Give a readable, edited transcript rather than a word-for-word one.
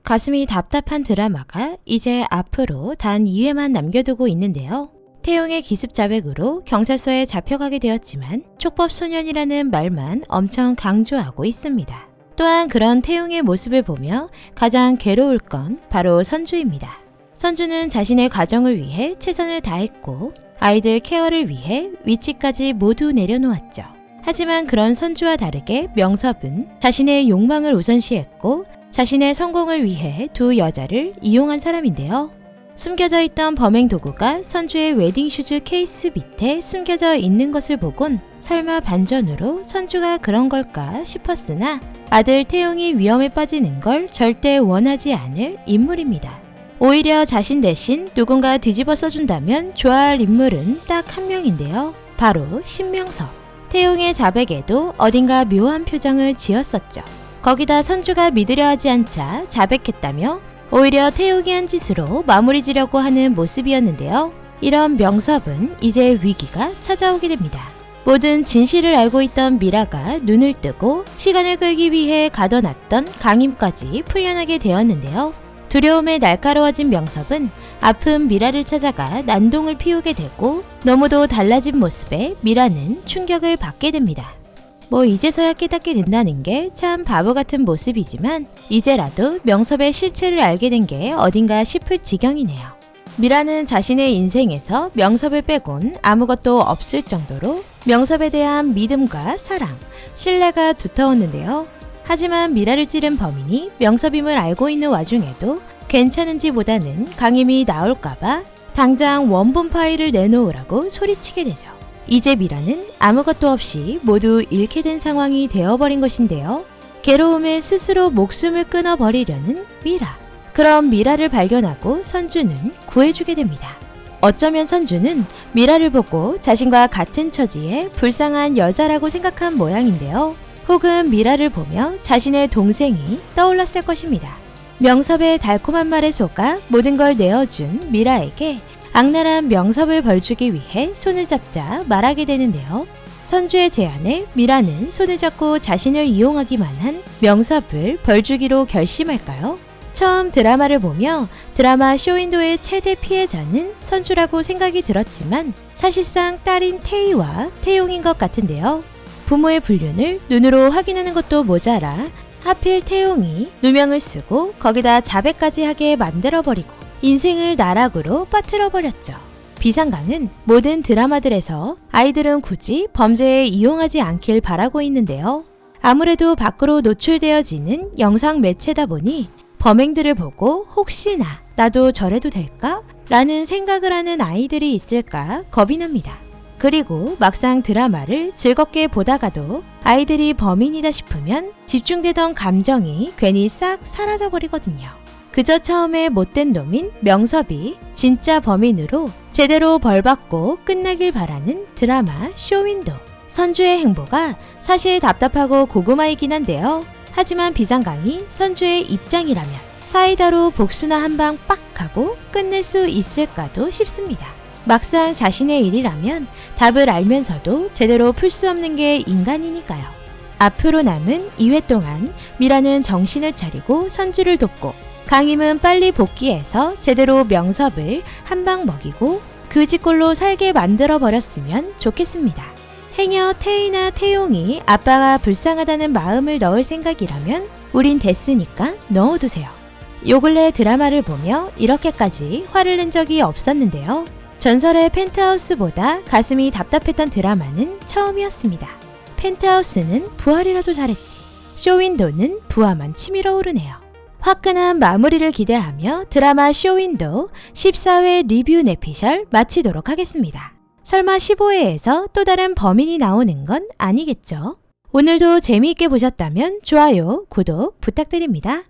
가슴이 답답한 드라마가 이제 앞으로 단 2회만 남겨두고 있는데요. 태용의 기습 자백으로 경찰서에 잡혀가게 되었지만 촉법소년이라는 말만 엄청 강조하고 있습니다. 또한 그런 태용의 모습을 보며 가장 괴로울 건 바로 선주입니다. 선주는 자신의 가정을 위해 최선을 다했고 아이들 케어를 위해 위치까지 모두 내려놓았죠. 하지만 그런 선주와 다르게 명섭은 자신의 욕망을 우선시했고 자신의 성공을 위해 두 여자를 이용한 사람인데요. 숨겨져 있던 범행 도구가 선주의 웨딩 슈즈 케이스 밑에 숨겨져 있는 것을 보곤 설마 반전으로 선주가 그런 걸까 싶었으나 아들 태용이 위험에 빠지는 걸 절대 원하지 않을 인물입니다. 오히려 자신 대신 누군가 뒤집어 써준다면 좋아할 인물은 딱 한 명인데요. 바로 신명섭. 태용의 자백에도 어딘가 묘한 표정을 지었었죠. 거기다 선주가 믿으려 하지 않자 자백했다며 오히려 태용이 한 짓으로 마무리 지려고 하는 모습이었는데요. 이런 명섭은 이제 위기가 찾아오게 됩니다. 모든 진실을 알고 있던 미라가 눈을 뜨고 시간을 끌기 위해 가둬놨던 강임까지 풀려나게 되었는데요. 두려움에 날카로워진 명섭은 아픈 미라를 찾아가 난동을 피우게 되고 너무도 달라진 모습에 미라는 충격을 받게 됩니다. 이제서야 깨닫게 된다는 게 참 바보 같은 모습이지만 이제라도 명섭의 실체를 알게 된 게 어딘가 싶을 지경이네요. 미라는 자신의 인생에서 명섭을 빼곤 아무것도 없을 정도로 명섭에 대한 믿음과 사랑, 신뢰가 두터웠는데요. 하지만 미라를 찌른 범인이 명섭임을 알고 있는 와중에도 괜찮은지 보다는 강임이 나올까봐 당장 원본 파일을 내놓으라고 소리치게 되죠. 이제 미라는 아무것도 없이 모두 잃게 된 상황이 되어버린 것인데요. 괴로움에 스스로 목숨을 끊어버리려는 미라. 그럼 미라를 발견하고 선주는 구해주게 됩니다. 어쩌면 선주는 미라를 보고 자신과 같은 처지의 불쌍한 여자라고 생각한 모양인데요. 혹은 미라를 보며 자신의 동생이 떠올랐을 것입니다. 명섭의 달콤한 말에 속아 모든 걸 내어준 미라에게 악랄한 명섭을 벌주기 위해 손을 잡자 말하게 되는데요. 선주의 제안에 미라는 손을 잡고 자신을 이용하기만 한 명섭을 벌주기로 결심할까요? 처음 드라마를 보며 드라마 쇼윈도의 최대 피해자는 선주라고 생각이 들었지만 사실상 딸인 태희와 태용인 것 같은데요. 부모의 불륜을 눈으로 확인하는 것도 모자라 하필 태용이 누명을 쓰고 거기다 자백까지 하게 만들어버리고 인생을 나락으로 빠뜨려버렸죠. 비상강은 모든 드라마들에서 아이들은 굳이 범죄에 이용하지 않길 바라고 있는데요. 아무래도 밖으로 노출되어지는 영상 매체다 보니 범행들을 보고 혹시나 나도 저래도 될까? 라는 생각을 하는 아이들이 있을까 겁이 납니다. 그리고 막상 드라마를 즐겁게 보다가도 아이들이 범인이다 싶으면 집중되던 감정이 괜히 싹 사라져버리거든요. 그저 처음에 못된 놈인 명섭이 진짜 범인으로 제대로 벌받고 끝나길 바라는 드라마 쇼윈도. 선주의 행보가 사실 답답하고 고구마이긴 한데요. 하지만 비상강이 선주의 입장이라면 사이다로 복수나 한 방 빡 하고 끝낼 수 있을까도 싶습니다. 막상 자신의 일이라면 답을 알면서도 제대로 풀 수 없는 게 인간이니까요. 앞으로 남은 2회 동안 미라는 정신을 차리고 선주를 돕고 강임은 빨리 복귀해서 제대로 명섭을 한 방 먹이고 그 짓꼴로 살게 만들어버렸으면 좋겠습니다. 행여 태희나 태용이 아빠가 불쌍하다는 마음을 넣을 생각이라면 우린 됐으니까 넣어두세요. 요 근래 드라마를 보며 이렇게까지 화를 낸 적이 없었는데요. 전설의 펜트하우스보다 가슴이 답답했던 드라마는 처음이었습니다. 펜트하우스는 부활이라도 잘했지. 쇼윈도는 부하만 치밀어 오르네요. 화끈한 마무리를 기대하며 드라마 쇼윈도 14회 리뷰 내피셜 마치도록 하겠습니다. 설마 15회에서 또 다른 범인이 나오는 건 아니겠죠? 오늘도 재미있게 보셨다면 좋아요, 구독 부탁드립니다.